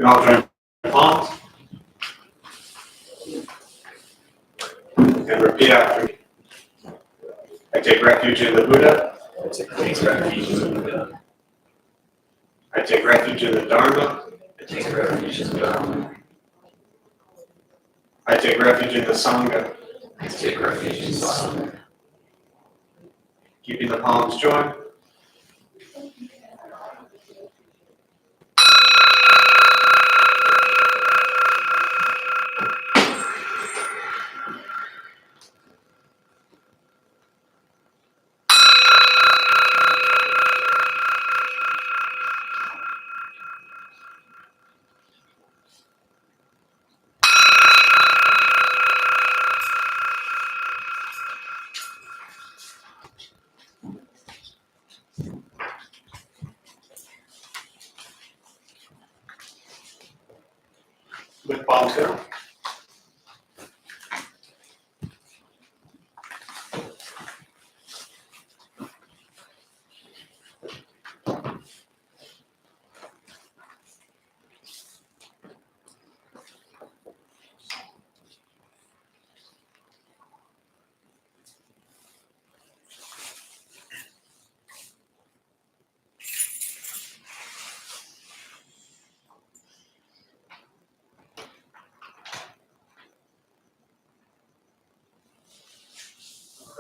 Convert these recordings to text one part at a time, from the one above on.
all join palms and repeat after me. I take refuge in the Buddha. I take refuge in the Buddha. I take refuge in the Dharma. I take refuge in the Dharma. I take refuge in the Sangha. I take refuge in the Sangha. Keeping the palms joined. With palms down.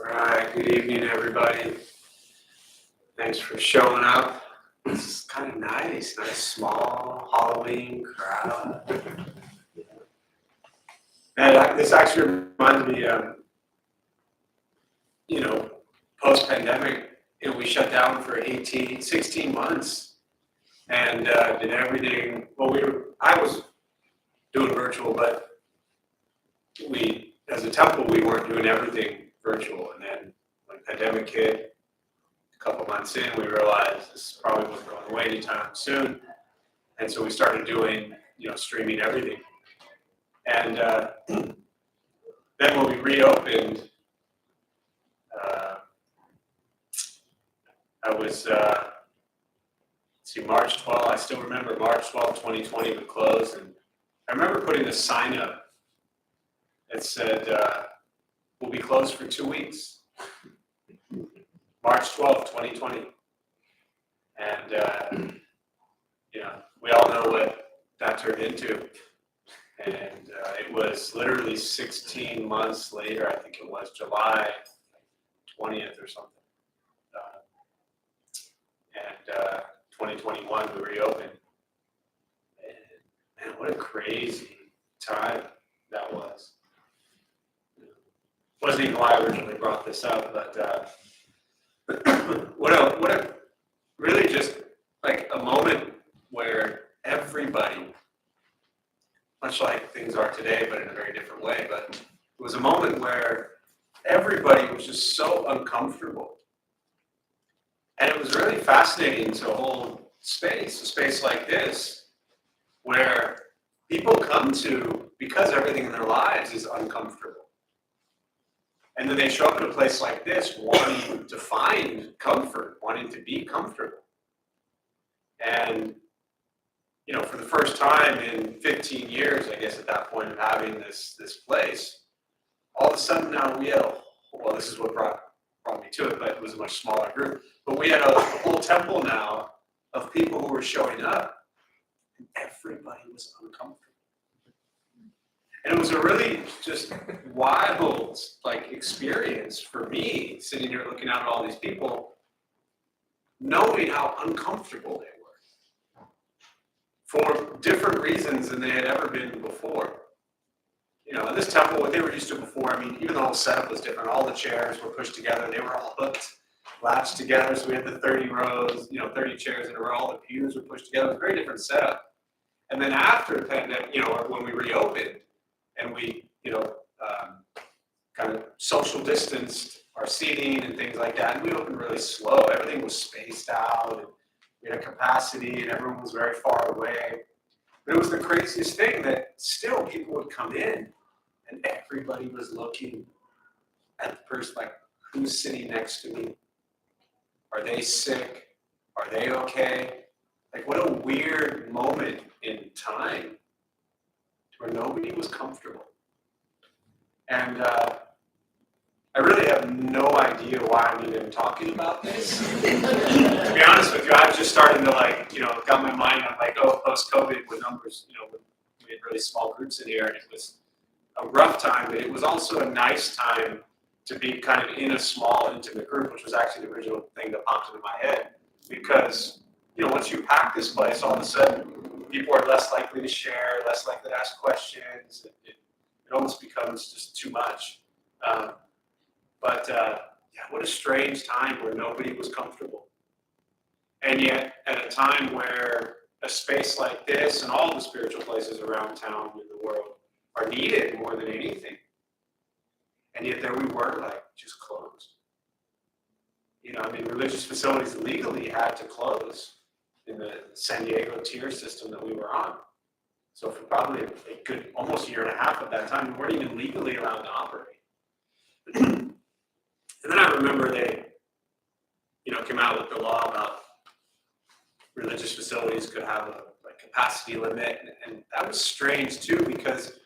All right, good evening, everybody. Thanks for showing up. This is kind of nice small Halloween crowd. And this actually reminds me of, post-pandemic, we shut down for 16 months and did everything. Well, I was doing virtual, but we, as a temple, we weren't doing everything virtual. And then when the pandemic hit, a couple months in, we realized this probably wasn't going away anytime soon. And so we started doing, streaming everything. And then when we reopened, I was, March 12th, I still remember March 12th, 2020, we closed. And I remember putting a sign up that said, we'll be closed for 2 weeks. March 12th, 2020. And, we all know what that turned into. And it was literally 16 months later, I think it was July 20th or something. And 2021, we reopened. And man, what a crazy time that was. Wasn't even why I originally brought this up, but what a really just like a moment where everybody, much like things are today, but in a very different way, but it was a moment where everybody was just so uncomfortable. And it was really fascinating to hold a space like this, where people come to because everything in their lives is uncomfortable. And then they show up in a place like this wanting to find comfort, wanting to be comfortable. And, for the first time in 15 years, I guess at that point of having this place, all of a sudden now we had this is what brought me to it, but it was a much smaller group. But we had a whole temple now of people who were showing up, and everybody was uncomfortable. And it was a really just wild experience for me, sitting here looking out at all these people, knowing how uncomfortable they were for different reasons than they had ever been before. In this temple, what they were used to before, even the whole setup was different. All the chairs were pushed together. They were all hooked, latched together. So we had the 30 rows, 30 chairs in a row. All the pews were pushed together. It was a very different setup. And then after the pandemic, when we reopened and we, kind of social distanced our seating and things like that, and we opened really slow. Everything was spaced out. And we had a capacity and everyone was very far away. But it was the craziest thing that still people would come in and everybody was looking at the person like, who's sitting next to me? Are they sick? Are they okay? Like, what a weird moment in time where nobody was comfortable. And I really have no idea why I'm even talking about this. To be honest with you, I've just started to got my mind on post-COVID with numbers, we had really small groups in here, and it was a rough time, but it was also a nice time to be kind of in a small, intimate group, which was actually the original thing that popped into my head. Because, once you pack this place, all of a sudden, people are less likely to share, less likely to ask questions. It almost becomes just too much. What a strange time where nobody was comfortable. And yet, at a time where a space like this and all the spiritual places around town in the world are needed more than anything. And yet there we were, just closed. Religious facilities legally had to close in the San Diego tier system that we were on. So for probably a good almost year and a half of that time, we weren't even legally allowed to operate. And then I remember they, came out with the law about religious facilities could have a capacity limit, and that was strange too because,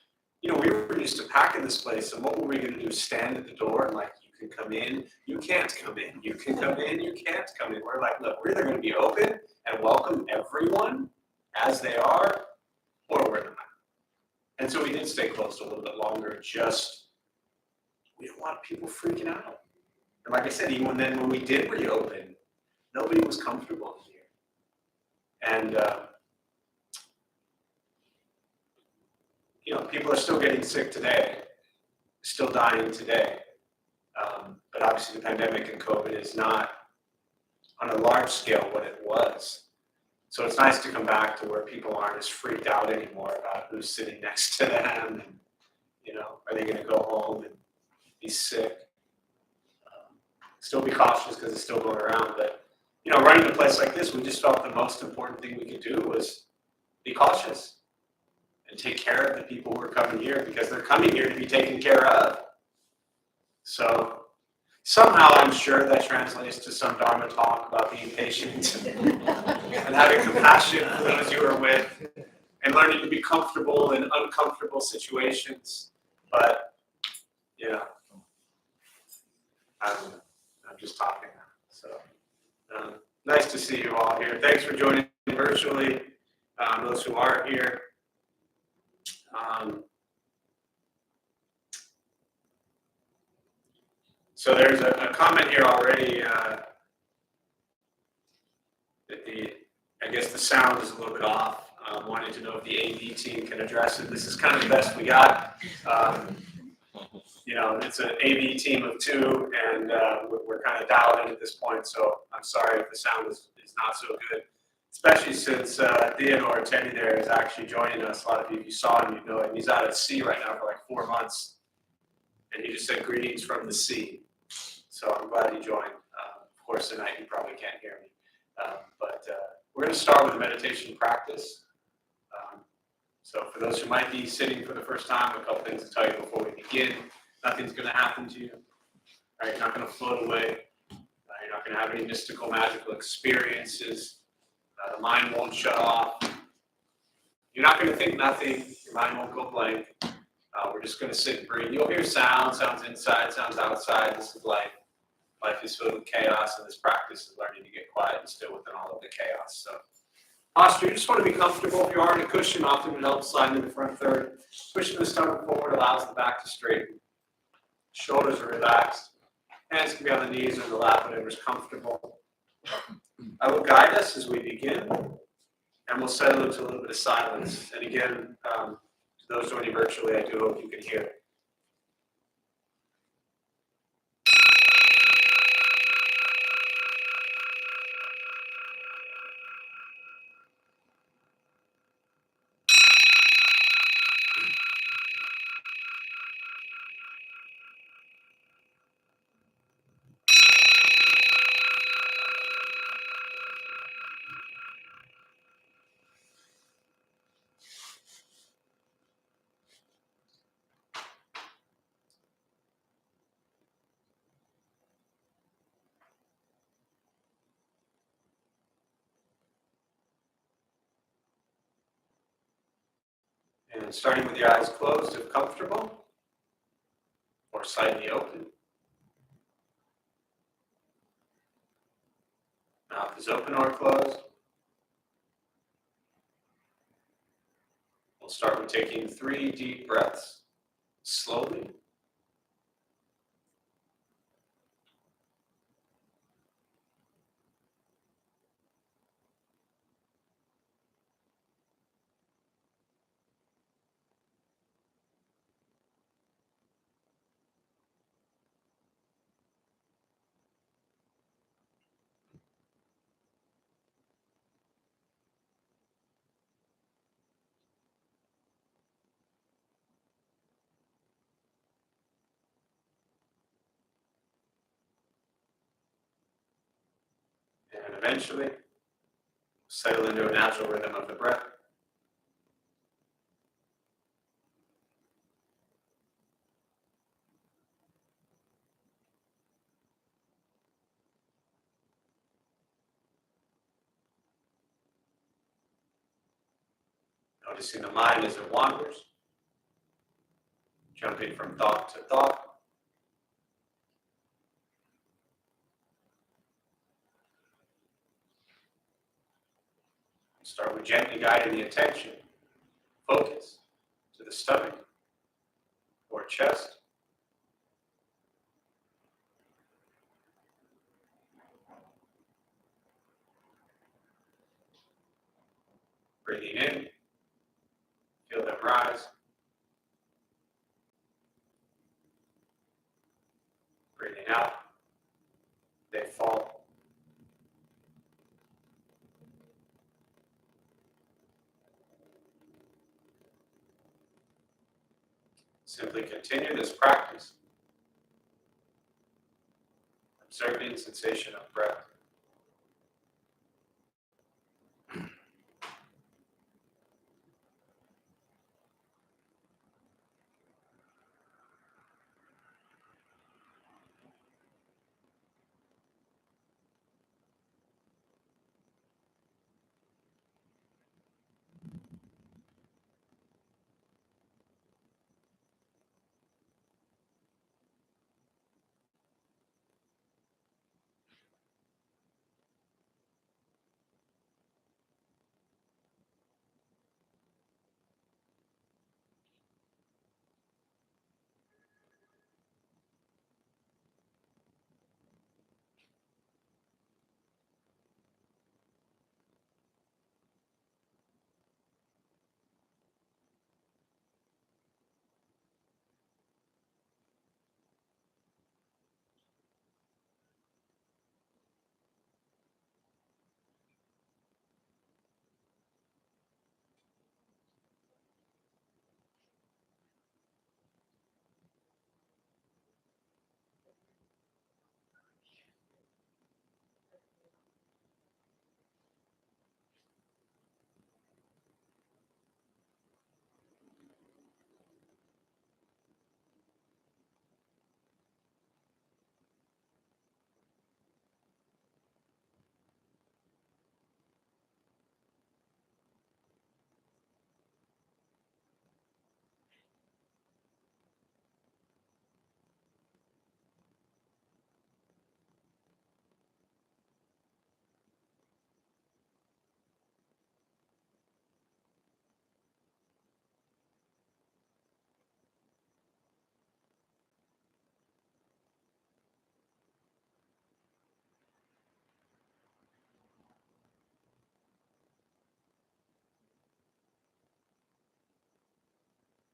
we were used to packing this place, and what were we going to do? Stand at the door and you can come in, you can't come in, you can come in, you can't come in. We're like, look, we're either going to be open and welcome everyone as they are, or we're not. And so we did stay closed a little bit longer. We don't want people freaking out. And like I said, even when we did reopen, nobody was comfortable in here. And, people are still getting sick today, still dying today. But obviously the pandemic and COVID is not on a large scale what it was. So it's nice to come back to where people aren't as freaked out anymore about who's sitting next to them and, are they going to go home and be sick? Still be cautious because it's still going around. But, running a place like this, we just felt the most important thing we could do was be cautious and take care of the people who are coming here because they're coming here to be taken care of. So somehow I'm sure that translates to some Dharma talk about being patient and having compassion for those you are with and learning to be comfortable in uncomfortable situations. But, I'm just talking now. So nice to see you all here. Thanks for joining virtually, those who are here. So there's a comment here already that I guess the sound is a little bit off. Wanting to know if the AV team can address it. This is kind of the best we got. It's an AV team of two, and we're kind of dialed in at this point, so I'm sorry if the sound is not so good, especially since Theodore Teddy there is actually joining us. A lot of you, if you saw him, you know him. He's out at sea right now for 4 months, and he just said greetings from the sea. So I'm glad he joined. Of course, tonight you probably can't hear me, but we're going to start with a meditation practice. So for those who might be sitting for the first time, a couple things to tell you before we begin. Nothing's going to happen to you. Right? You're not going to float away. You're not going to have any mystical, magical experiences. The mind won't shut off. You're not going to think nothing. Your mind won't go blank. We're just going to sit and breathe. You'll hear sounds inside, sounds outside. This is life. Life is filled with chaos, and this practice is learning to get quiet and still within all of the chaos. So, posture, you just want to be comfortable. If you are in a cushion, often it helps slide into the front third. Pushing the stomach forward allows the back to straighten. Shoulders are relaxed. Hands can be on the knees or the lap, whatever's comfortable. I will guide us as we begin, and we'll settle into a little bit of silence. And again, to those joining virtually, I do hope you can hear. And starting with your eyes closed if comfortable, or slightly open. Mouth is open or closed. We'll start with taking 3 deep breaths, slowly. And eventually, settle into a natural rhythm of the breath. Noticing the mind as it wanders, jumping from thought to thought. Start with gently guiding the attention, focus to the stomach or chest. Breathing in, feel them rise. Breathing out, they fall. Simply continue this practice, observing sensation of breath.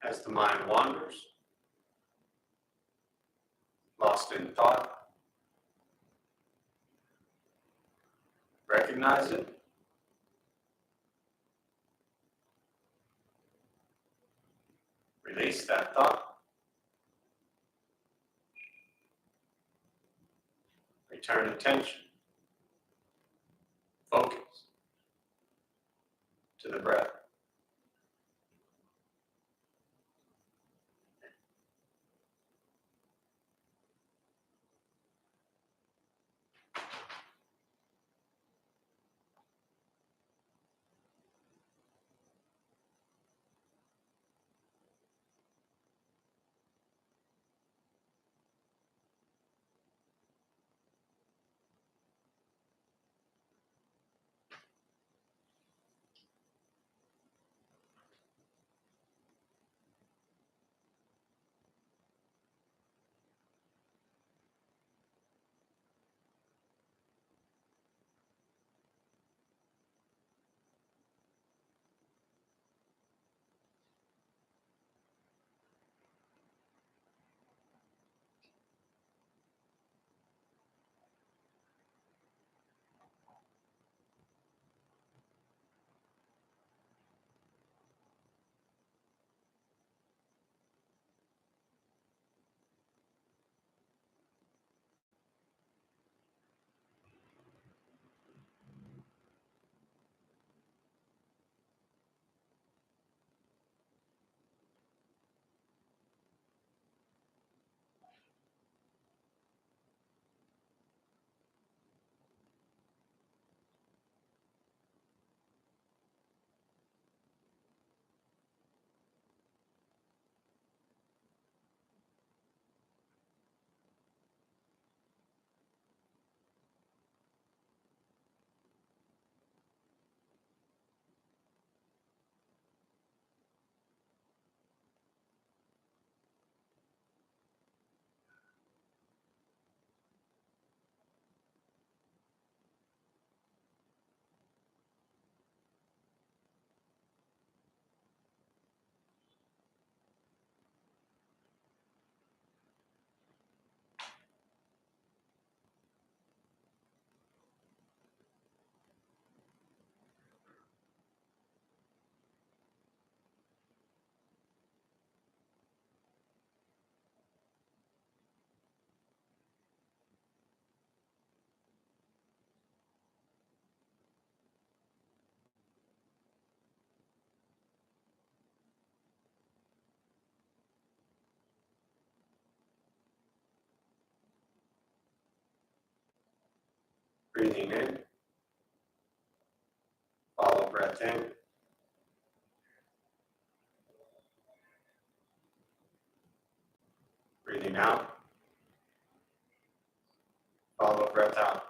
As the mind wanders, lost in thought, recognize it. Release that thought. Return attention, focus to the breath. Breathing in. Follow breath in. Breathing out. Follow breath out.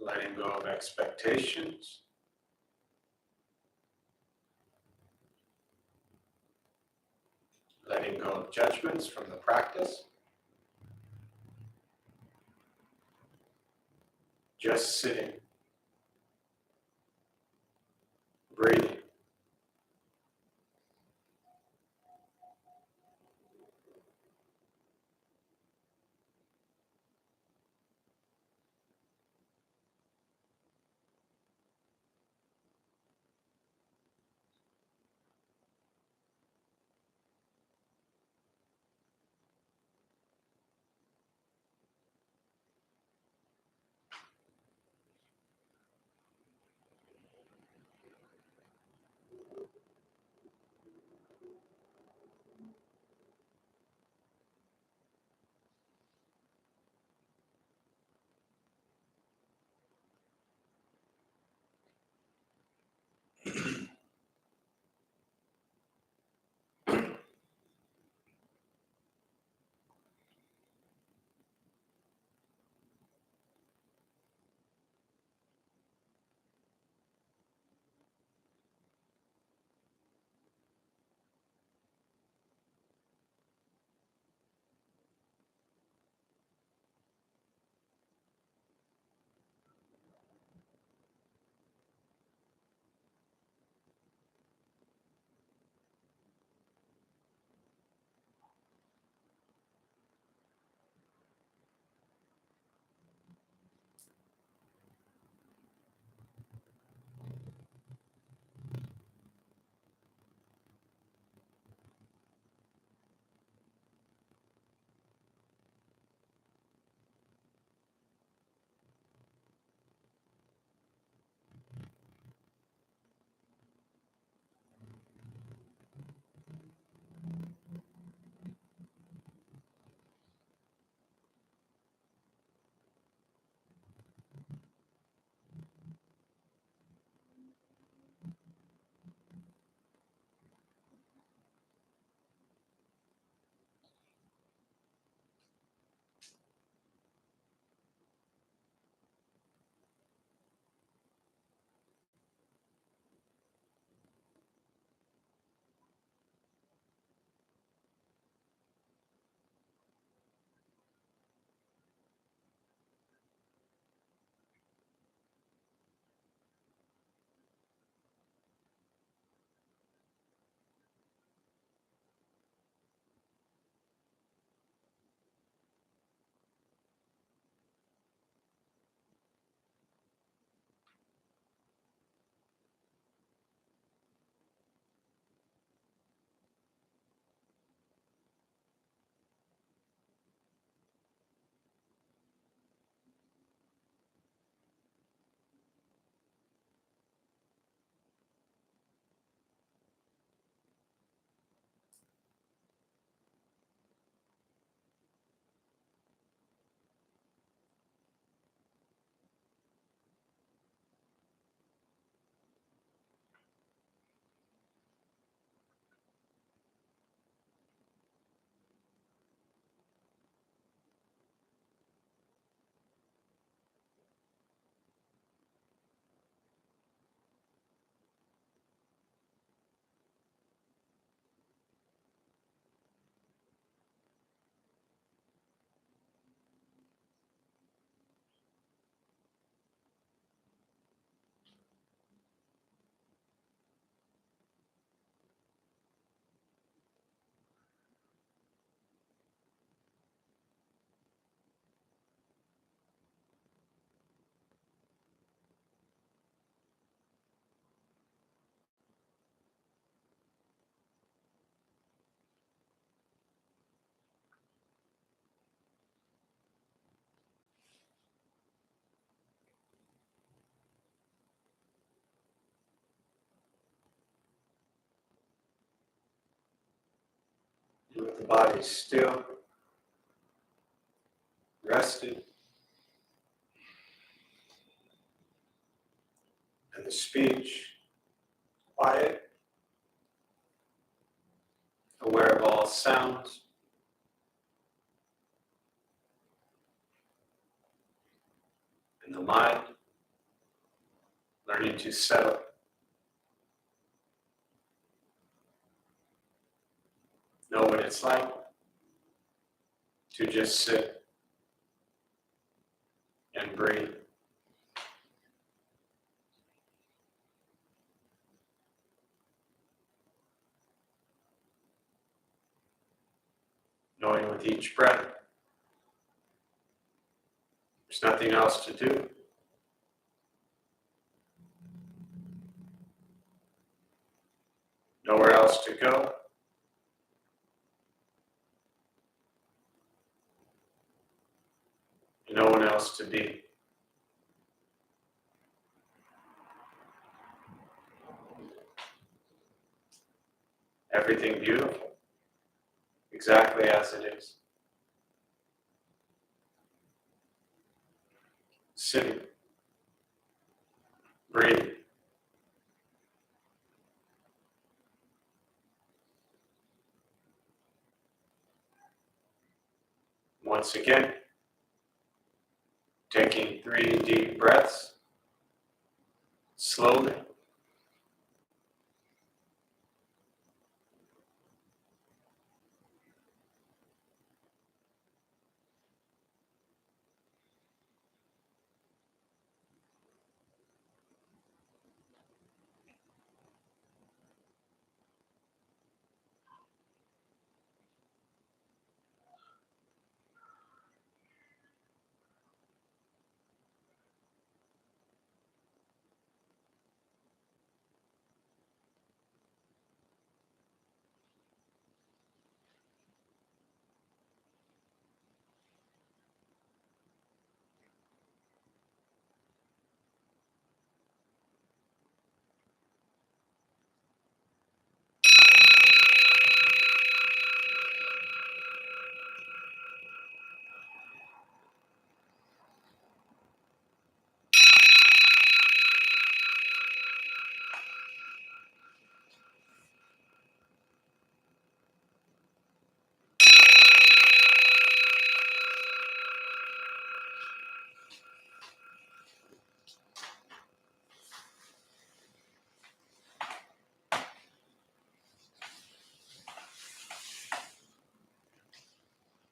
Letting go of expectations. Letting go of judgments from the practice. Just sitting. Breathing. with the body still, rested, and the speech quiet, aware of all sounds, and the mind learning to settle. Know what it's like to just sit and breathe. Knowing with each breath, there's nothing else to do. Nowhere else to go. And no one else to be. Everything beautiful, exactly as it is. Sitting, breathing. Once again, taking 3 deep breaths, slowly.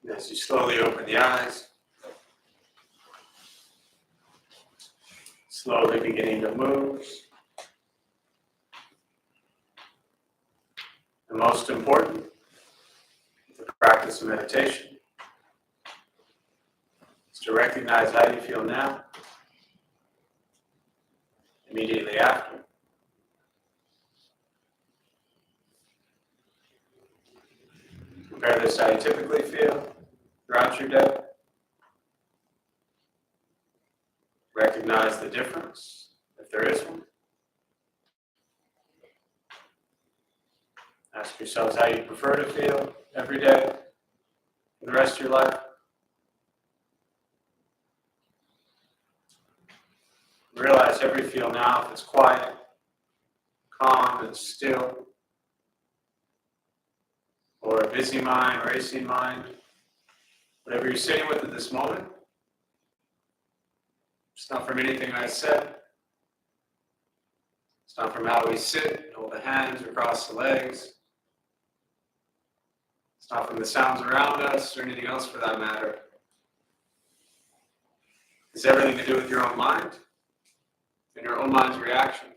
And as you slowly open the eyes, slowly beginning to move. The most important, the practice of meditation, is to recognize how you feel now, immediately after. Compare this to how you typically feel throughout your day. Recognize the difference, if there is one. Ask yourselves how you prefer to feel every day for the rest of your life. Realize every feel now, if it's quiet, calm, and still, or a busy mind, racing mind, whatever you're sitting with at this moment, it's not from anything I said. It's not from how we sit, hold the hands or cross the legs. It's not from the sounds around us or anything else for that matter. It's everything to do with your own mind and your own mind's reaction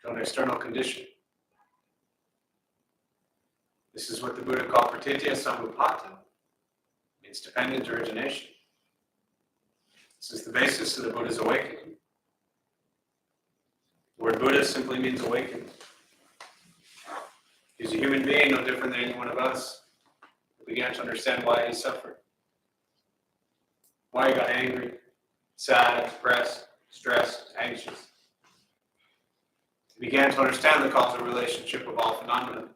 to an external condition. This is what the Buddha called pratitya samuppada, means dependent origination. This is the basis of the Buddha's awakening. The word Buddha simply means awakened. He's a human being, no different than any one of us. He began to understand why he suffered, why he got angry, sad, depressed, stressed, anxious. He began to understand the causal relationship of all phenomena.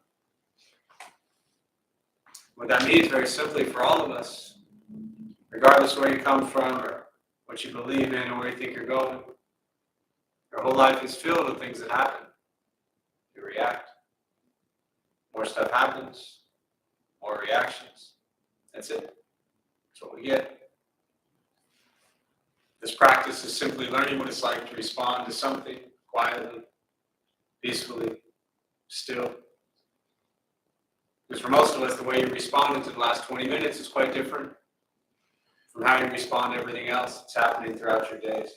What that means, very simply, for all of us, regardless where you come from or what you believe in or where you think you're going, your whole life is filled with things that happen. You react. More stuff happens, more reactions. That's it. That's what we get. This practice is simply learning what it's like to respond to something quietly, peacefully, still. Because for most of us, the way you responded to the last 20 minutes is quite different from how you respond to everything else that's happening throughout your days.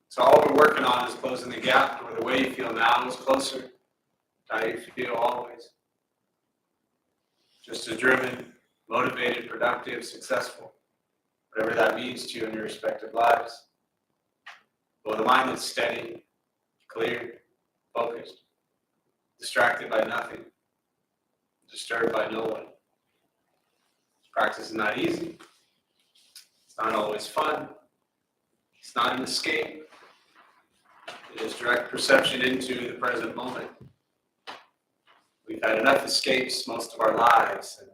So all we're working on is closing the gap to where the way you feel now is closer to how you feel always. Just as driven, motivated, productive, successful, whatever that means to you in your respective lives. But with a mind that's steady, clear, focused, distracted by nothing, disturbed by no one. This practice is not easy. It's not always fun. It's not an escape. It is direct perception into the present moment. We've had enough escapes most of our lives, and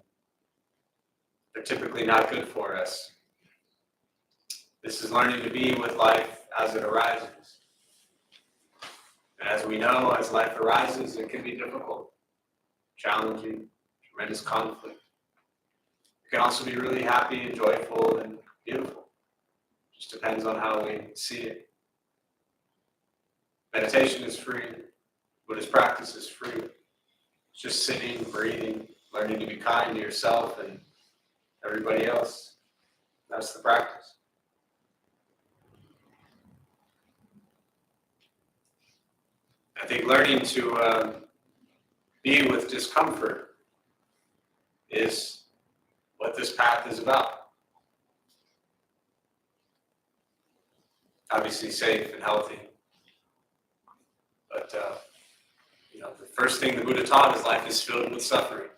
they're typically not good for us. This is learning to be with life as it arises. And as we know, as life arises, it can be difficult, challenging, tremendous conflict. It can also be really happy and joyful and beautiful. It just depends on how we see it. Meditation is free. Buddhist practice is free. It's just sitting, breathing, learning to be kind to yourself and everybody else. That's the practice. I think learning to be with discomfort is what this path is about. Obviously safe and healthy. But the first thing the Buddha taught is life is filled with suffering.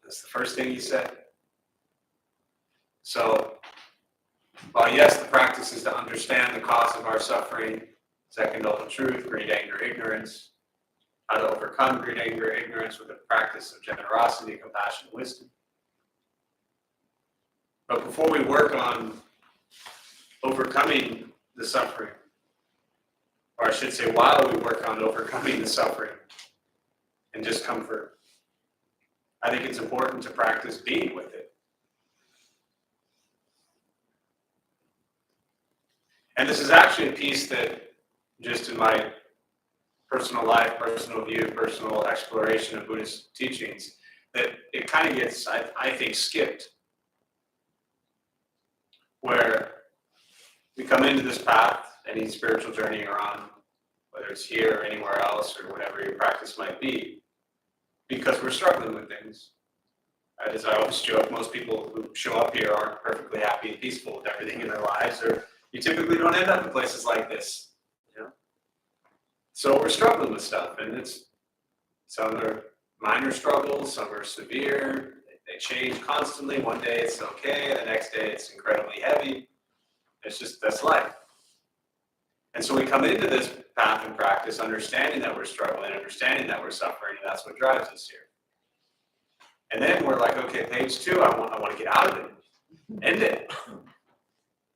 That's the first thing he said. So, while yes, the practice is to understand the cause of our suffering, second noble truth, greed, anger, ignorance, how to overcome greed, anger, ignorance with the practice of generosity, compassion, wisdom. But before we work on overcoming the suffering, or I should say while we work on overcoming the suffering and discomfort, I think it's important to practice being with it. And this is actually a piece that, just in my personal life, personal view, personal exploration of Buddhist teachings, that it kind of gets, I think, skipped. Where we come into this path, any spiritual journey you're on, whether it's here or anywhere else or whatever your practice might be, because we're struggling with things. As I always joke, most people who show up here aren't perfectly happy and peaceful with everything in their lives, or you typically don't end up in places like this. So we're struggling with stuff, and some are minor struggles, some are severe. They change constantly. One day it's okay, the next day it's incredibly heavy. That's life. And so we come into this path and practice understanding that we're struggling, understanding that we're suffering, and that's what drives us here. And then we're like, okay, page 2, I want to get out of it. End it.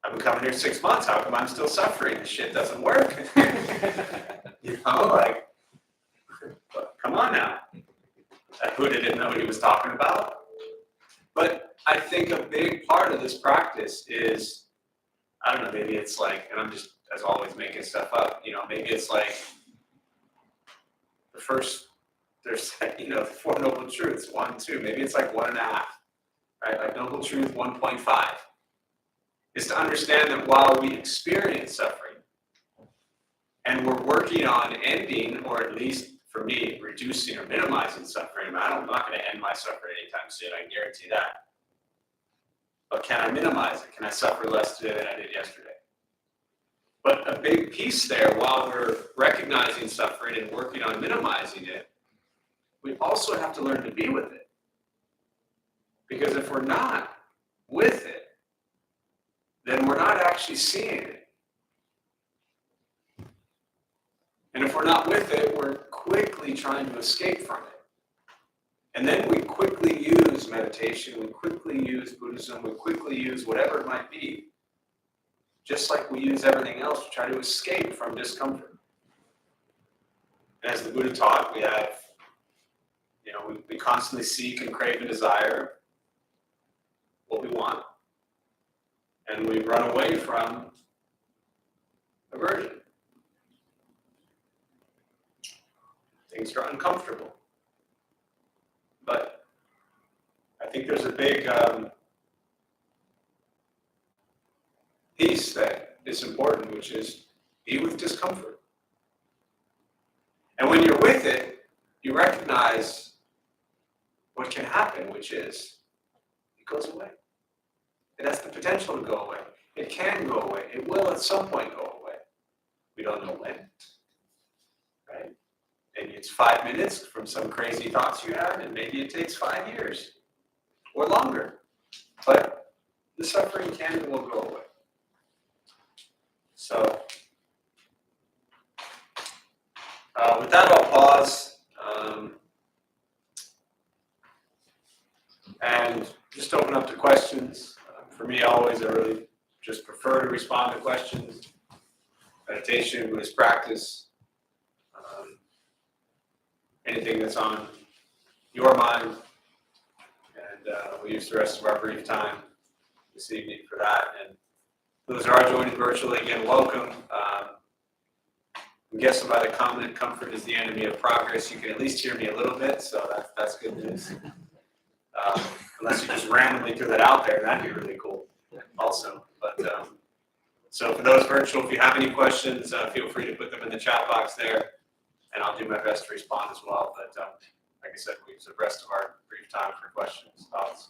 I've been coming here 6 months. How come I'm still suffering? This shit doesn't work. Come on now. That Buddha didn't know what he was talking about. But I think a big part of this practice is, I don't know, maybe it's like, and I'm just, as always, making stuff up, maybe it's like the first, there's, the 4 noble truths, 1, 2, maybe it's like 1.5, right? Like noble truth 1.5 is to understand that while we experience suffering and we're working on ending, or at least for me, reducing or minimizing suffering, I'm not going to end my suffering anytime soon, I can guarantee that. But can I minimize it? Can I suffer less today than I did yesterday? But a big piece there, while we're recognizing suffering and working on minimizing it, we also have to learn to be with it. Because if we're not with it, then we're not actually seeing it. And if we're not with it, we're quickly trying to escape from it. And then we quickly use meditation, we quickly use Buddhism, we quickly use whatever it might be, just like we use everything else to try to escape from discomfort. And as the Buddha taught, we have, we constantly seek and crave and desire what we want. And we run away from aversion. Things are uncomfortable. But I think there's a big piece that is important, which is be with discomfort. And when you're with it, you recognize what can happen, which is it goes away. It has the potential to go away. It can go away. It will at some point go away. We don't know when, right? Maybe it's 5 minutes from some crazy thoughts you had, and maybe it takes 5 years or longer. But the suffering can and will go away. So, with that, I'll pause and just open up to questions. For me, always, I really just prefer to respond to questions. Meditation, Buddhist practice, anything that's on your mind. And we'll use the rest of our brief time this evening for that. And those who are joining virtually, again, welcome. I'm guessing by the comment, comfort is the enemy of progress. You can at least hear me a little bit, so that's good news. Unless you just randomly threw that out there, that'd be really cool also. But so for those virtual, if you have any questions, feel free to put them in the chat box there, and I'll do my best to respond as well. But like I said, we'll use the rest of our brief time for questions, thoughts.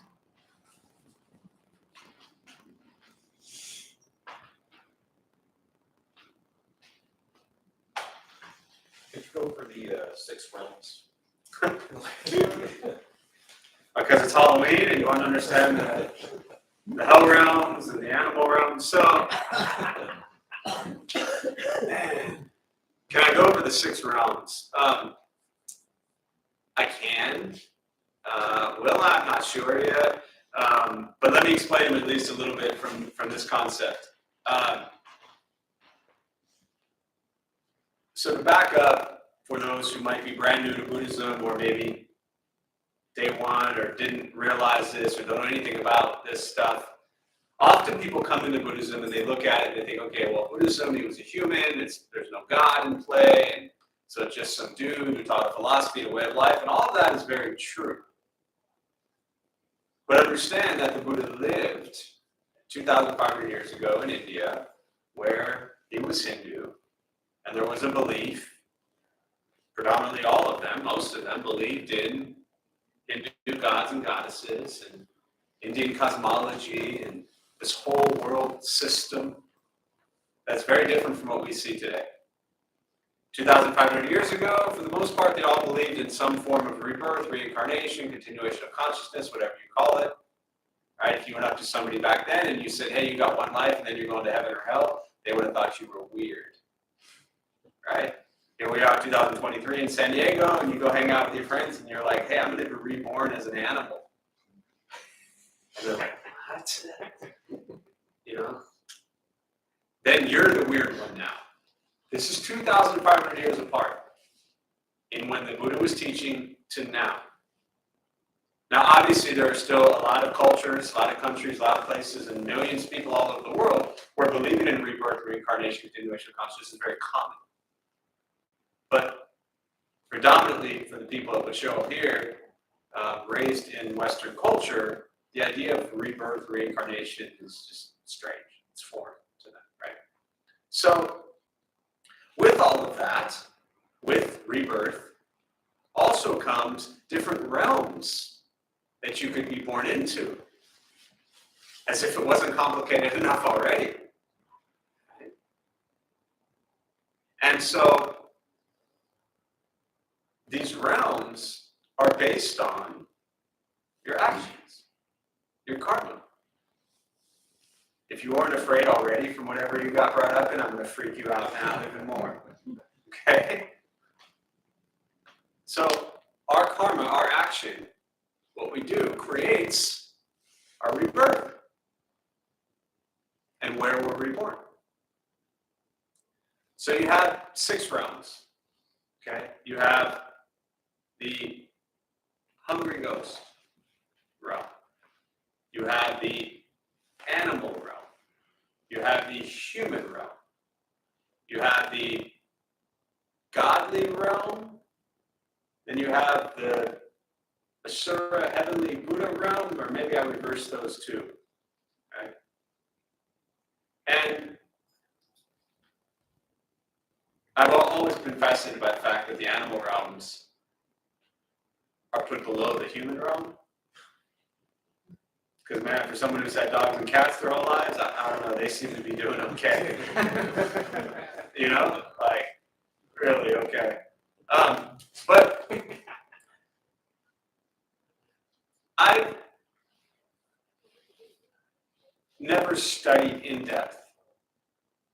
Could you go over the 6 realms? Because it's Halloween and you want to understand the hell realms and the animal realms. So, can I go over the 6 realms? I can. Will I? I'm not sure yet. But let me explain them at least a little bit from this concept. So to back up, for those who might be brand new to Buddhism or maybe day one or didn't realize this or don't know anything about this stuff, often people come into Buddhism and they look at it and they think, okay, well, Buddhism, he was a human, there's no God in play, and so it's just some dude who taught a philosophy, a way of life, and all of that is very true. But understand that the Buddha lived 2,500 years ago in India, where he was Hindu, and there was a belief, predominantly all of them, most of them, believed in Hindu gods and goddesses and Indian cosmology and this whole world system that's very different from what we see today. 2,500 years ago, for the most part, they all believed in some form of rebirth, reincarnation, continuation of consciousness, whatever you call it. Right? If you went up to somebody back then and you said, hey, you got one life and then you're going to heaven or hell, they would have thought you were weird. Right? Here we are in 2023 in San Diego, and you go hang out with your friends and you're like, hey, I'm going to be reborn as an animal. And they're like, what? You know? Then you're the weird one now. This is 2,500 years apart in when the Buddha was teaching to now. Now, obviously, there are still a lot of cultures, a lot of countries, a lot of places, and millions of people all over the world where believing in rebirth, reincarnation, continuation of consciousness is very common. But predominantly for the people that would show up here, raised in Western culture, the idea of rebirth, reincarnation is just strange. It's foreign to them, right? So, with all of that, with rebirth, also comes different realms that you could be born into. As if it wasn't complicated enough already. And so, these realms are based on your actions, your karma. If you weren't afraid already from whatever you got brought up in, I'm going to freak you out now even more. Okay? So, our karma, our action, what we do creates our rebirth and where we're reborn. So you have 6 realms, okay? You have the hungry ghost realm. You have the animal realm. You have the human realm. You have the godly realm. Then you have the Asura heavenly Buddha realm, or maybe I reverse those two. Okay? And I've always been fascinated by the fact that the animal realms are put below the human realm. Because, man, for someone who's had dogs and cats their whole lives, I don't know, they seem to be doing okay. You know? Like, really okay. But I've never studied in depth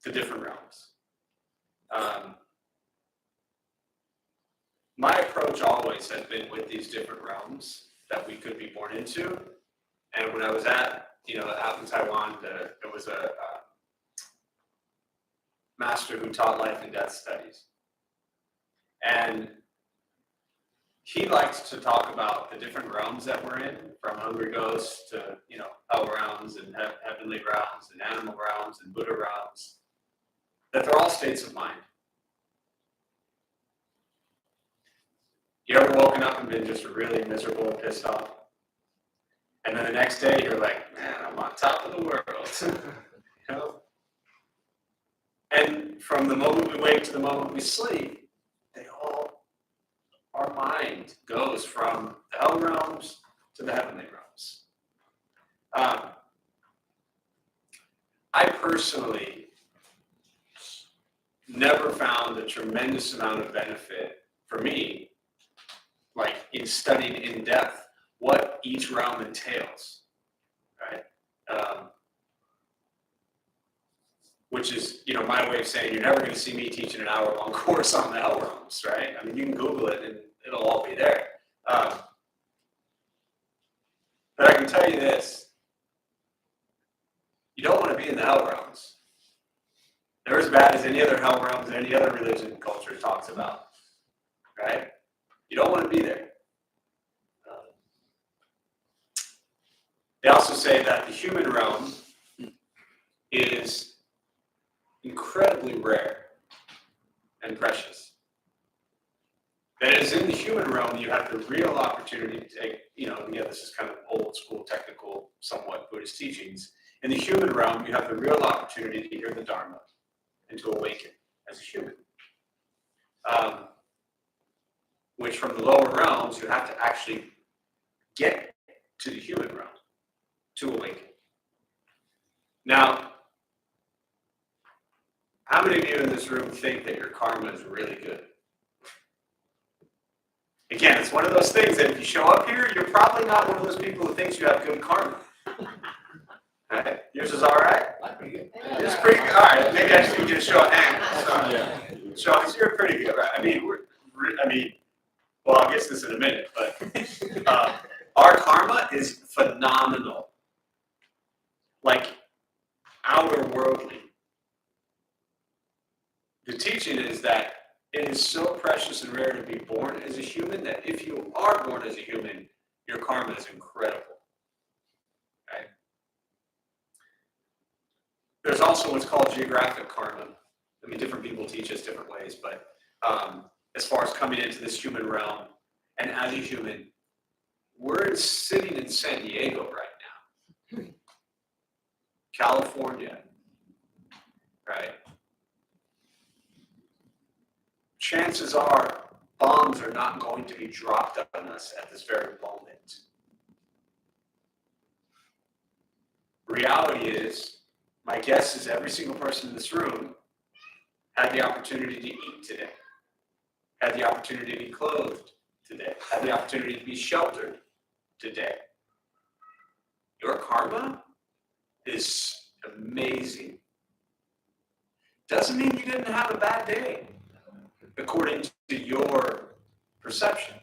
the different realms. My approach always has been with these different realms that we could be born into. And when I was out in Taiwan, there was a master who taught life and death studies. And he liked to talk about the different realms that we're in, from hungry ghosts to, hell realms and heavenly realms and animal realms and Buddha realms, that they're all states of mind. You ever woken up and been just really miserable and pissed off? And then the next day you're like, man, I'm on top of the world. And from the moment we wake to the moment we sleep, our mind goes from the hell realms to the heavenly realms. I personally never found a tremendous amount of benefit for me, like in studying in depth what each realm entails, right? Which is, my way of saying you're never going to see me teaching an hour-long course on the hell realms, right? I mean, you can Google it and it'll all be there. But I can tell you this: you don't want to be in the hell realms. They're as bad as any other hell realms that any other religion and culture talks about, right? You don't want to be there. They also say that the human realm is incredibly rare and precious. That is, in the human realm, you have the real opportunity to take, this is kind of old school, technical, somewhat Buddhist teachings. In the human realm, you have the real opportunity to hear the Dharma and to awaken as a human. Which from the lower realms, you have to actually get to the human realm to awaken. Now, how many of you in this room think that your karma is really good? Again, it's one of those things that if you show up here, you're probably not one of those people who thinks you have good karma. Right? Yours is all right? It's pretty good. All right, maybe I just need you to show a hand. Sorry. Sean, you're pretty good, right? Well, I'll get to this in a minute, but our karma is phenomenal. Like, outer-worldly. The teaching is that it is so precious and rare to be born as a human that if you are born as a human, your karma is incredible. Right? There's also what's called geographic karma. I mean, different people teach us different ways, but as far as coming into this human realm, and as a human, we're sitting in San Diego right now. California, right? Chances are bombs are not going to be dropped on us at this very moment. Reality is, my guess is every single person in this room had the opportunity to eat today, had the opportunity to be clothed today, had the opportunity to be sheltered today. Your karma is amazing. Doesn't mean you didn't have a bad day, according to your perception.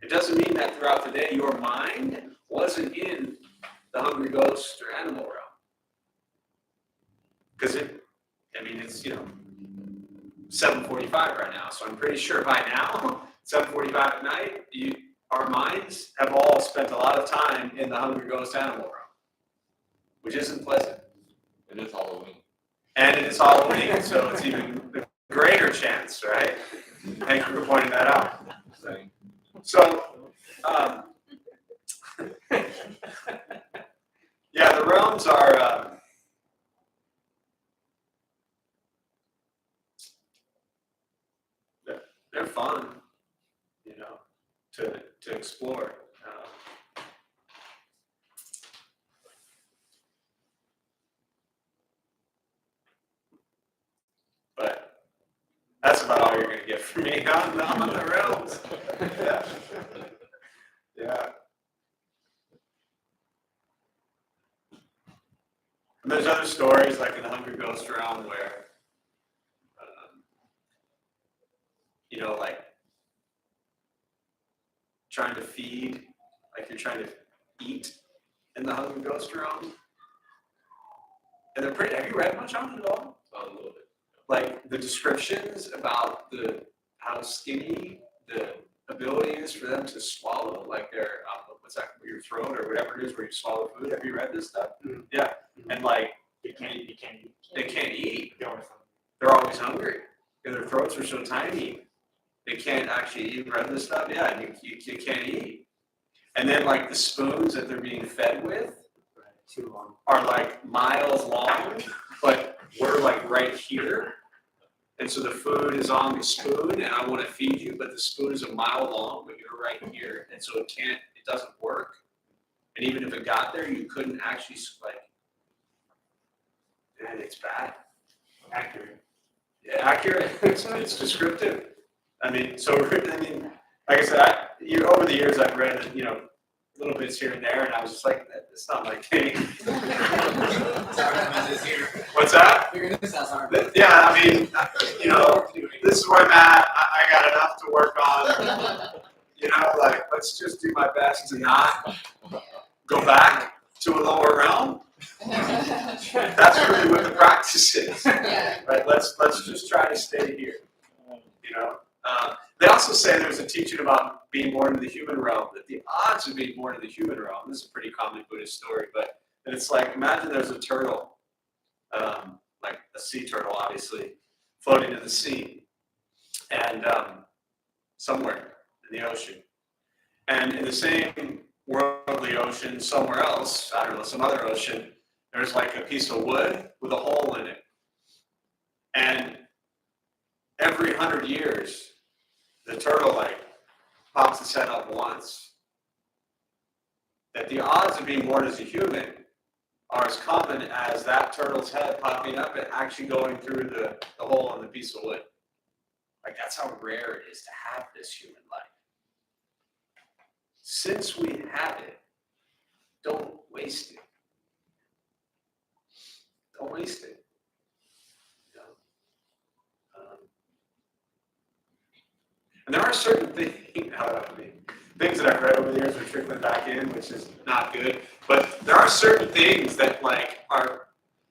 It doesn't mean that throughout the day your mind wasn't in the hungry ghost or animal realm. Because it's 7:45 right now, so I'm pretty sure by now, 7:45 at night, our minds have all spent a lot of time in the hungry ghost animal realm, which isn't pleasant. It is Halloween. And it is Halloween, so it's even a greater chance, right? Thank you for pointing that out. So, yeah, the realms are, they're fun, to explore. But that's about all you're going to get from me on the realms. Yeah. Yeah. And there's other stories like in the Hungry Ghost realm where, like trying to feed, like you're trying to eat in the Hungry Ghost realm. And they're pretty, have you read much on it at all? A little bit. Like the descriptions about how skinny the ability is for them to swallow, like their, what's that, your throat or whatever it is where you swallow food. Have you read this stuff? Mm-hmm. Yeah. Mm-hmm. And like, they can't eat. They're always hungry. And their throats are so tiny, they can't actually eat. Read this stuff? Yeah, you can't eat. And then like the spoons that they're being fed with Too long. are like miles long, but we're like right here. And so the food is on the spoon and I want to feed you, but the spoon is a mile long, but you're right here. And so it doesn't work. And even if it got there, you couldn't actually and it's bad. Accurate. Yeah, accurate. It's descriptive. Like I said, over the years I've read, little bits here and there, and I was just like, it's not my thing. What's that? Yeah, this is where I'm at. I got enough to work on. Let's just do my best to not go back to a lower realm. That's really what the practice is. Right? Let's just try to stay here. They also say there's a teaching about being born into the human realm, that the odds of being born into the human realm, this is a pretty common Buddhist story, but it's like, imagine there's a turtle, like a sea turtle, obviously, floating in the sea, and somewhere in the ocean. And in the same worldly ocean, somewhere else, I don't know, some other ocean, there's like a piece of wood with a hole in it. And every 100 years, the turtle pops its head up once. That the odds of being born as a human are as common as that turtle's head popping up and actually going through the hole in the piece of wood. Like that's how rare it is to have this human life. Since we have it, don't waste it. Don't waste it. And there are certain things that I've read over the years are trickling back in, which is not good. But there are certain things that are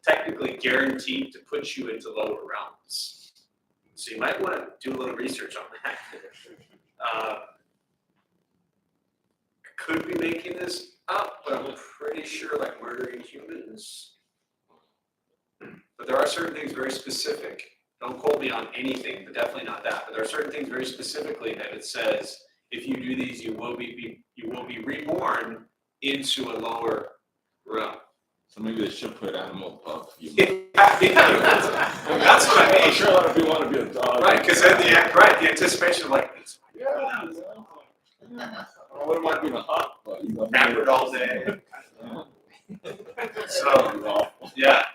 technically guaranteed to put you into lower realms. So you might want to do a little research on that. I could be making this up, but I'm pretty sure murdering humans. But there are certain things very specific. Don't quote me on anything, but definitely not that. But there are certain things very specifically that it says, if you do these, you will be reborn into a lower realm. So maybe they should put animal pup. That's what I mean. I'm sure a lot of people want to be a dog. Right, because then the anticipation of What am I being a hot? hammered all day. So, yeah.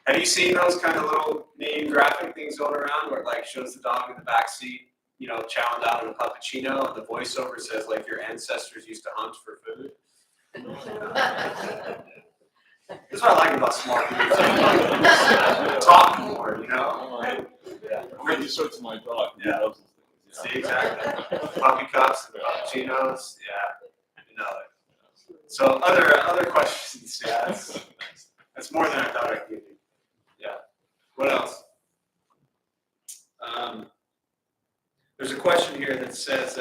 Have you seen those kind of little meme graphic things going around where it shows the dog in the back seat, chowing down in a puppuccino, and the voiceover says your ancestors used to hunt for food? This is what I like about smart people. Talk more, I'm going to show it to my dog. Yeah. He loves those things. See, exactly. Puppy cups and cappuccinos, yeah, you know it. So other questions, yeah, that's more than I thought I'd give you. Yeah. What else? There's a question here that says,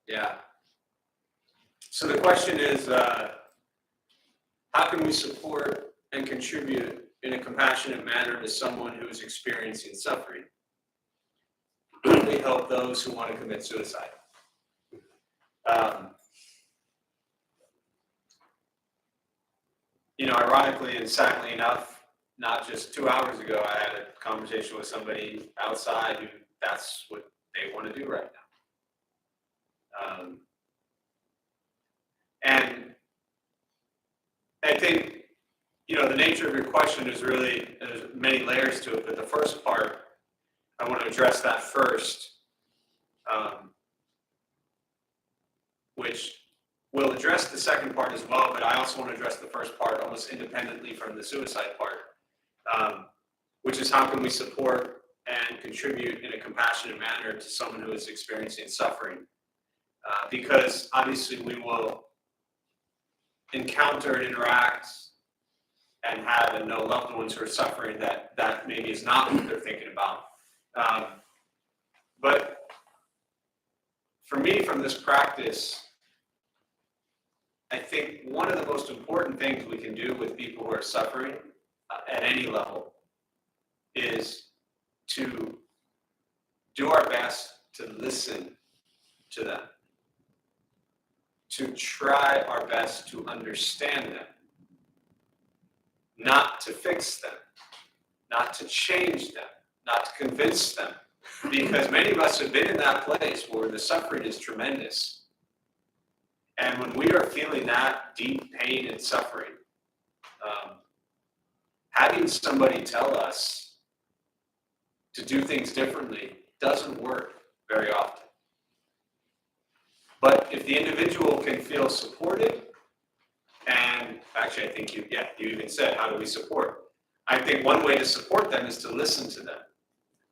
yeah. So the question is, how can we support and contribute in a compassionate manner to someone who is experiencing suffering? We help those who want to commit suicide. Ironically and sadly enough, not just 2 hours ago, I had a conversation with somebody outside who that's what they want to do right now. And I think, the nature of your question is really, there's many layers to it, but the first part, I want to address that first, which will address the second part as well, but I also want to address the first part almost independently from the suicide part, which is how can we support and contribute in a compassionate manner to someone who is experiencing suffering? Because obviously we will encounter and interact and have and know loved ones who are suffering that maybe is not what they're thinking about. But for me, from this practice, I think one of the most important things we can do with people who are suffering at any level is to do our best to listen to them, to try our best to understand them, not to fix them, not to change them, not to convince them, because many of us have been in that place where the suffering is tremendous. And when we are feeling that deep pain and suffering, having somebody tell us to do things differently doesn't work very often. But if the individual can feel supported, and actually I think you even said, how do we support? I think one way to support them is to listen to them,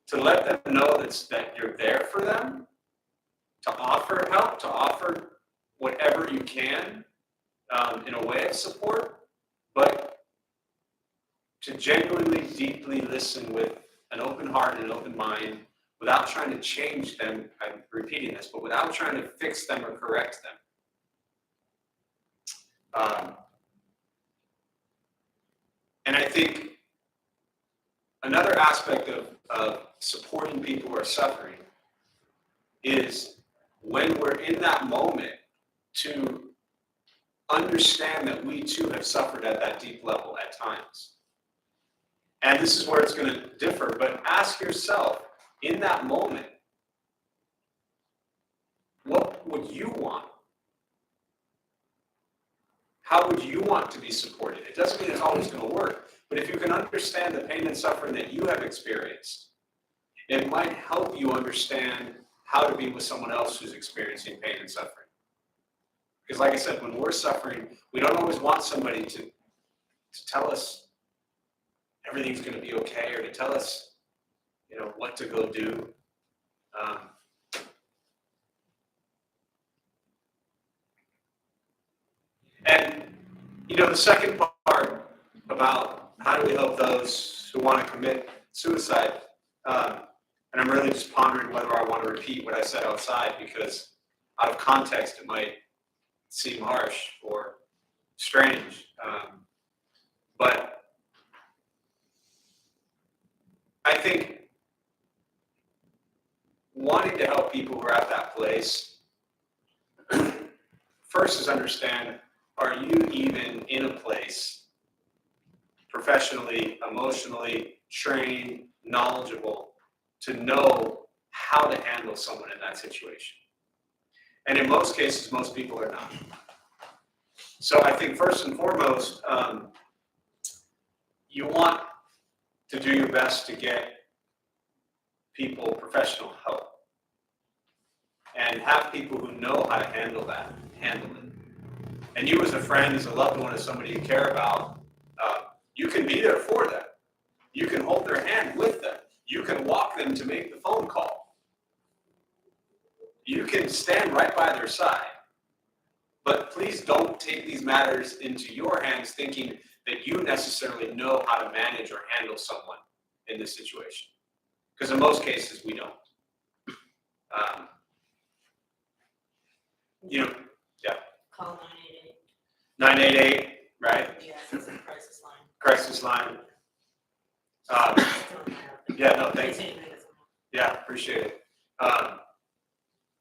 to let them know that you're there for them, to offer help, to offer whatever you can in a way of support, but to genuinely, deeply listen with an open heart and an open mind without trying to change them. I'm repeating this, but without trying to fix them or correct them. And I think another aspect of supporting people who are suffering is when we're in that moment to understand that we too have suffered at that deep level at times. And this is where it's going to differ, but ask yourself, in that moment, what would you want? How would you want to be supported? It doesn't mean it's always going to work, but if you can understand the pain and suffering that you have experienced, it might help you understand how to be with someone else who's experiencing pain and suffering. Because like I said, when we're suffering, we don't always want somebody to tell us everything's going to be okay, or to tell us, what to go do. And the second part about how do we help those who want to commit suicide, and I'm really just pondering whether I want to repeat what I said outside, because out of context it might seem harsh or strange. But I think wanting to help people who are at that place, first is understand, are you even in a place professionally, emotionally, trained, knowledgeable to know how to handle someone in that situation? And in most cases, most people are not. So I think first and foremost, you want to do your best to get people professional help and have people who know how to handle it. And you as a friend, as a loved one, as somebody you care about, You can be there for them. You can hold their hand with them. You can walk them to make the phone call. You can stand right by their side. But please don't take these matters into your hands thinking that you necessarily know how to manage or handle someone in this situation. Because in most cases, we don't. Yeah. Call 988. 988, right? Yes, it's a crisis line. Crisis line. Don't have- Yeah, no, thanks. Anything that doesn't have- Yeah, appreciate it.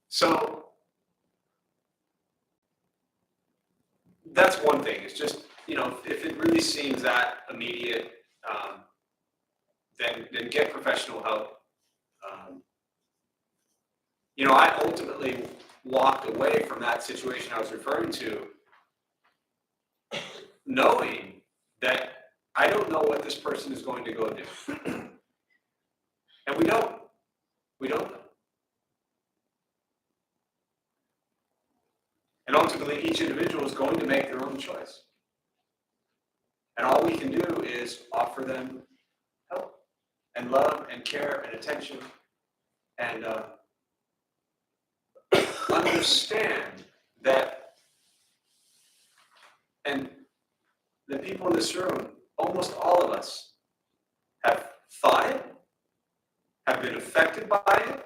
So that's one thing. It's just, if it really seems that immediate, then get professional help. I ultimately walked away from that situation I was referring to, knowing that I don't know what this person is going to go do. And we don't. We don't know. And ultimately, each individual is going to make their own choice. And all we can do is offer them help and love and care and attention and understand that, and the people in this room, almost all of us, have thought it, have been affected by it.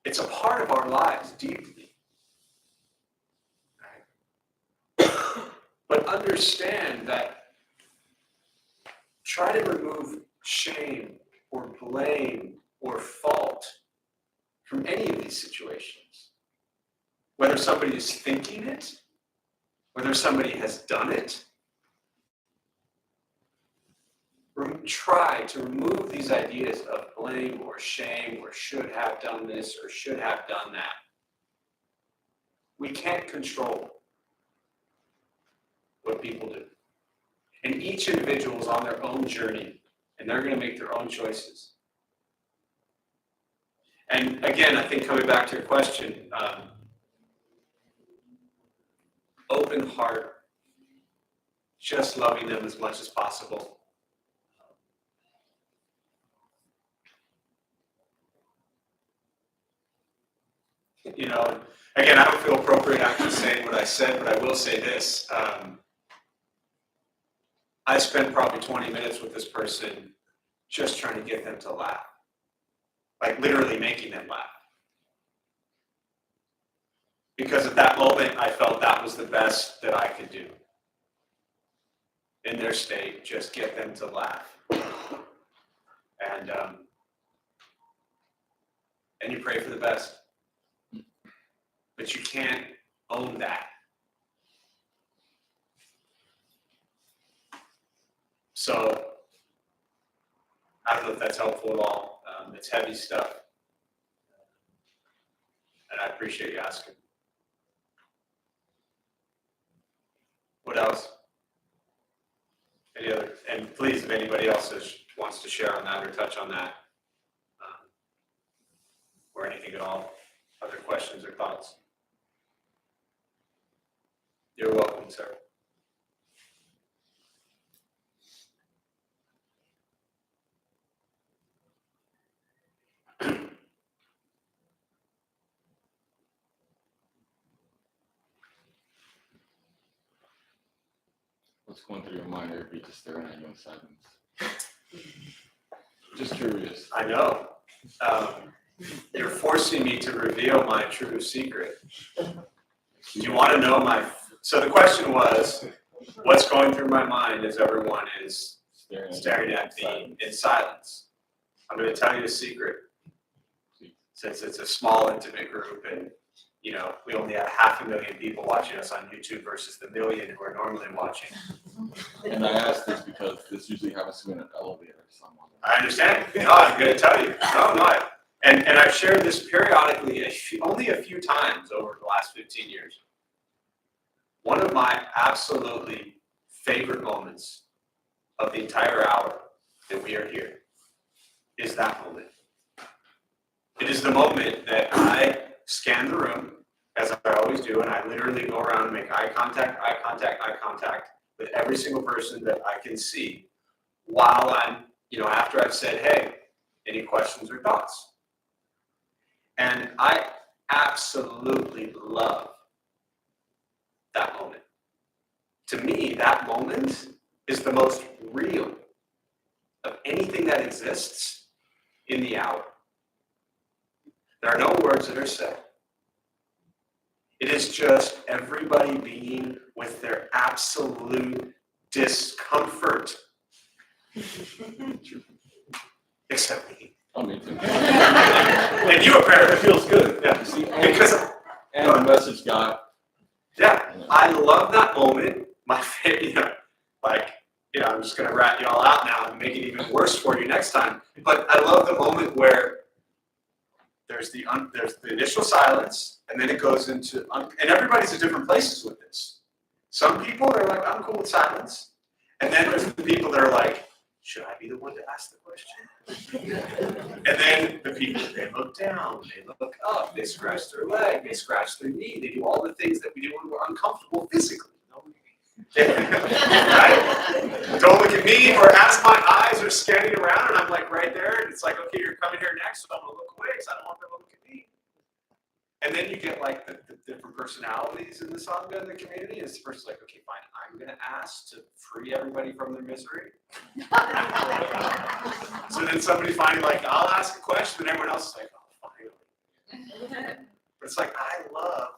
It's a part of our lives deeply. But understand that try to remove shame or blame or fault from any of these situations. Whether somebody is thinking it, whether somebody has done it, try to remove these ideas of blame or shame or should have done this or should have done that. We can't control what people do. And each individual is on their own journey, and they're going to make their own choices. And again, I think coming back to your question, open heart, just loving them as much as possible. Again, I don't feel appropriate after saying what I said, but I will say this. I spent probably 20 minutes with this person just trying to get them to laugh. Like literally making them laugh. Because at that moment, I felt that was the best that I could do. In their state, just get them to laugh. And you pray for the best. But you can't own that. So, I don't know if that's helpful at all. It's heavy stuff. And I appreciate you asking. What else? Any other? And please, if anybody else wants to share on that or touch on that, or anything at all, other questions or thoughts? You're welcome, sir. What's going through your mind, or be just staring at you in silence? Just curious. I know. You're forcing me to reveal my true secret. Do you want to know my... So the question was, what's going through my mind as everyone is staring at me in silence? I'm going to tell you a secret. Since it's a small, intimate group and, we only have 500,000 people watching us on YouTube versus the million who are normally watching. And I asked this because this usually happens to me in an elevator or someone. I understand. No, I'm going to tell you. No. And I've shared this periodically only a few times over the last 15 years. One of my absolutely favorite moments of the entire hour that we are here is that moment. It is the moment that I scan the room, as I always do, and I literally go around and make eye contact with every single person that I can see while I'm, after I've said, hey, any questions or thoughts? And I absolutely love that moment. To me, that moment is the most real of anything that exists in the hour. There are no words that are said. It is just everybody being with their absolute discomfort. Except me. Oh, me too. And you apparently. It feels good. Yeah. See, Because, and the message got. yeah, I love that moment. My favorite, I'm just going to rat you all out now and make it even worse for you next time. But I love the moment where there's the initial silence, and then it goes into, and everybody's at different places with this. Some people are like, I'm cool with silence. And then there's the people that are like, should I be the one to ask the question? And then the people, they look down, they look up, they scratch their leg, they scratch their knee, they do all the things that we do when we're uncomfortable physically. Right? Don't look at me, or as my eyes are scanning around and I'm like right there, and it's like, okay, you're coming here next, so I'm gonna look away because I don't want them to look at me. And then you get like the different personalities in the Sangha in the community. It's the person's like, okay, fine, I'm gonna ask to free everybody from their misery. So then somebody finally like, I'll ask a question, and everyone else is like, oh, finally. But it's like, I love,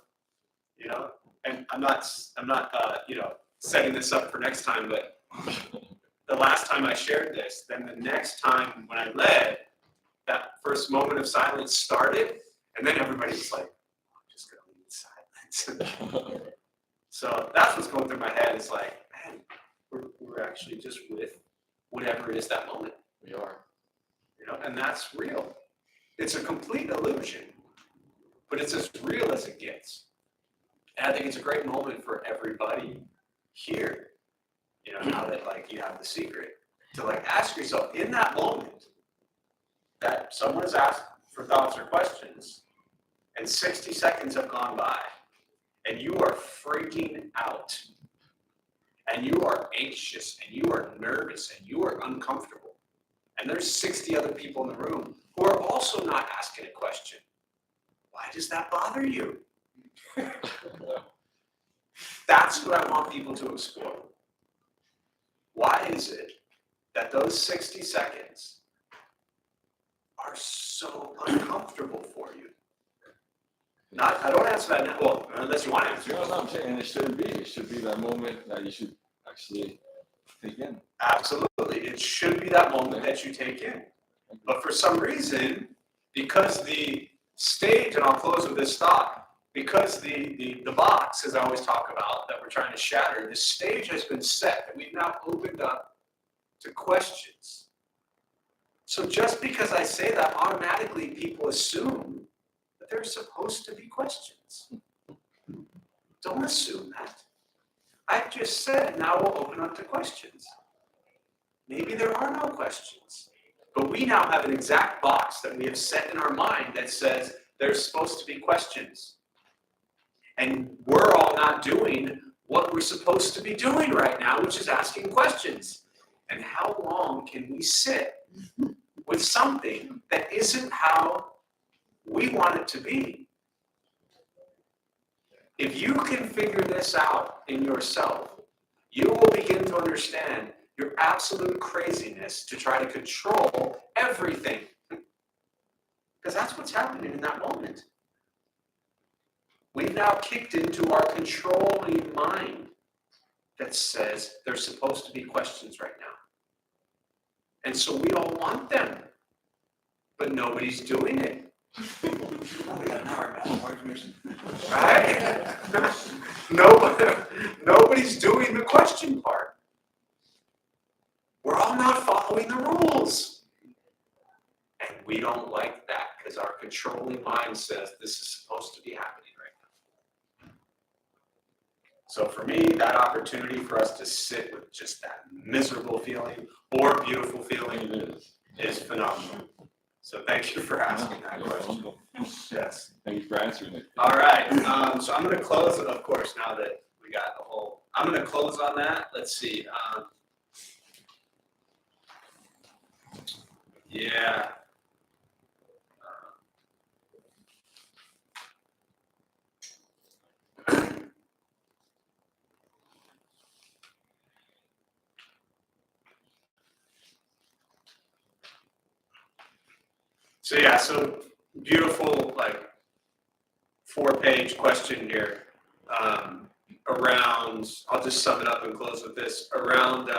and I'm not, setting this up for next time, but the last time I shared this, then the next time when I led, that first moment of silence started, and then everybody was like, I'm just going to leave in silence. So that's what's going through my head. It's like, man, we're actually just with whatever it is that moment. We are. And that's real. It's a complete illusion, but it's as real as it gets. And I think it's a great moment for everybody here, now that you have the secret, to ask yourself in that moment that someone has asked for thoughts or questions, and 60 seconds have gone by, and you are freaking out, and you are anxious, and you are nervous, and you are uncomfortable, and there's 60 other people in the room who are also not asking a question. Why does that bother you? That's what I want people to explore. Why is it that those 60 seconds are so uncomfortable for you? I don't answer that now. Well, unless you want to answer. No, I'm saying it shouldn't be. It should be that moment that you should actually take in. Absolutely. It should be that moment that you take in. But for some reason, because the stage, and I'll close with this thought, because the box, as I always talk about, that we're trying to shatter, the stage has been set, that we've now opened up to questions. So just because I say that, automatically people assume that there's supposed to be questions. Don't assume that. I just said, now we'll open up to questions. Maybe there are no questions. But we now have an exact box that we have set in our mind that says there's supposed to be questions. And we're all not doing what we're supposed to be doing right now, which is asking questions. And how long can we sit with something that isn't how we want it to be? If you can figure this out in yourself, you will begin to understand your absolute craziness to try to control everything. Because that's what's happening in that moment. We've now kicked into our controlling mind that says there's supposed to be questions right now. And so we all want them, but nobody's doing it. We got an hour now. More information. Right? Nobody's doing the question part. We're all not following the rules. And we don't like that because our controlling mind says this is supposed to be happening right now. So for me, that opportunity for us to sit with just that miserable feeling or beautiful feeling is phenomenal. So thank you for asking that question. Yes. Thank you for answering it. All right. So I'm going to close it, of course, now that we got the whole I'm gonna close on that. Let's see. Yeah. So yeah, so beautiful, like 4-page question here around. I'll just sum it up and close with this around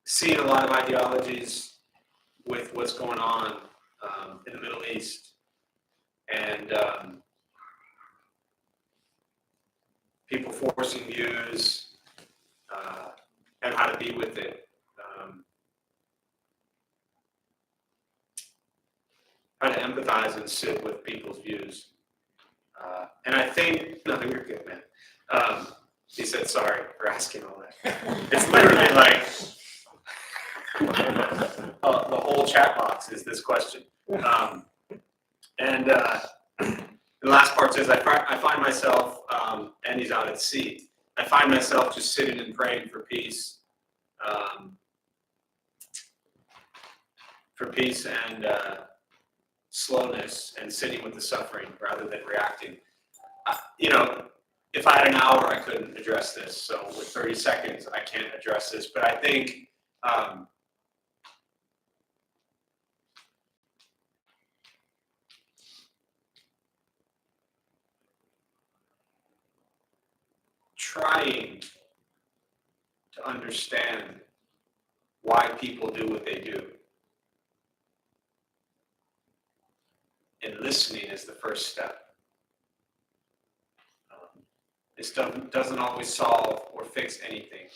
seeing a lot of ideologies with what's going on in the Middle East and people forcing views and how to be with it. How to empathize and sit with people's views. And I think, no, you're good, man. He said sorry for asking all that. It's literally like the whole chat box is this question. And the last part says, I find myself, and he's out at sea, I find myself just sitting and praying for peace. And slowness and sitting with the suffering rather than reacting. If I had an hour, I couldn't address this. So with 30 seconds, I can't address this. But I think trying to understand why people do what they do and listening is the first step. This doesn't always solve or fix anything,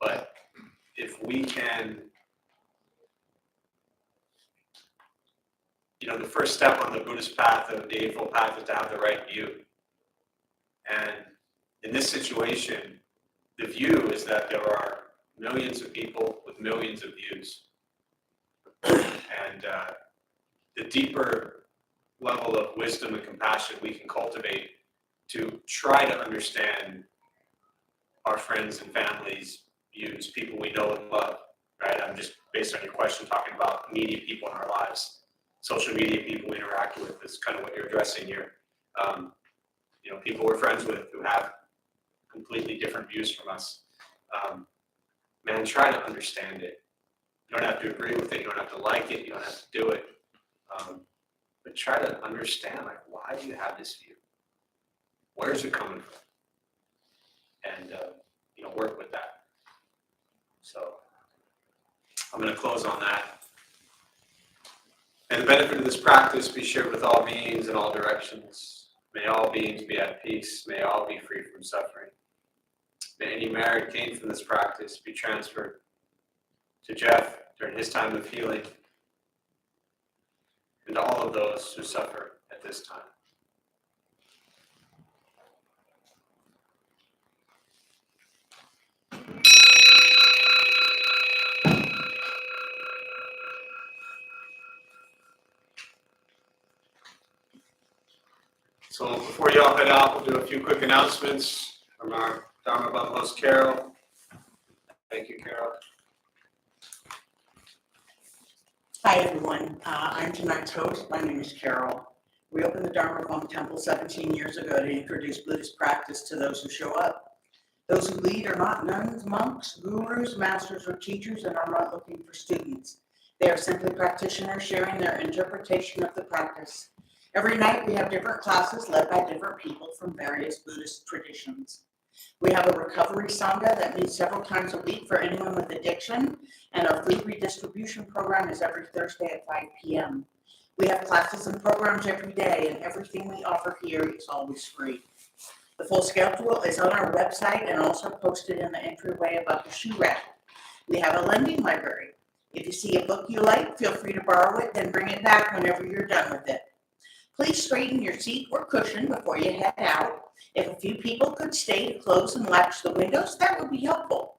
but if we can, the first step on the Buddhist path, the Eightfold Path, is to have the right view. And in this situation, the view is that there are millions of people with millions of views. And the deeper level of wisdom and compassion we can cultivate to try to understand our friends and families' views, people we know and love, right? I'm just, based on your question, talking about media people in our lives. Social media people we interact with is kind of what you're addressing here. People we're friends with who have completely different views from us. Man, try to understand it. You don't have to agree with it. You don't have to like it. You don't have to do it. But try to understand, why do you have this view? Where's it coming from? And, work with that. So I'm going to close on that. And the benefit of this practice be shared with all beings in all directions. May all beings be at peace. May all be free from suffering. May any merit gained from this practice be transferred to Jeff during his time of healing and to all of those who suffer at this time. So before you all head out, we'll do a few quick announcements from our Dharma Bum host, Carol. Thank you, Carol. Hi, everyone. I'm tonight's host. My name is Carol. We opened the Dharma Bum Temple 17 years ago to introduce Buddhist practice to those who show up. Those who lead are not nuns, monks, gurus, masters, or teachers, and are not looking for students. They are simply practitioners sharing their interpretation of the practice. Every night we have different classes led by different people from various Buddhist traditions. We have a recovery sangha that meets several times a week for anyone with addiction, and our food redistribution program is every Thursday at 5 p.m. We have classes and programs every day, and everything we offer here is always free. The full schedule is on our website and also posted in the entryway above the shoe rack. We have a lending library. If you see a book you like, feel free to borrow it, then bring it back whenever you're done with it. Please straighten your seat or cushion before you head out. If a few people could stay to close and latch the windows, that would be helpful.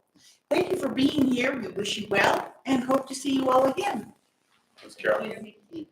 Thank you for being here. We wish you well and hope to see you all again. Thanks, Carol. Thank you.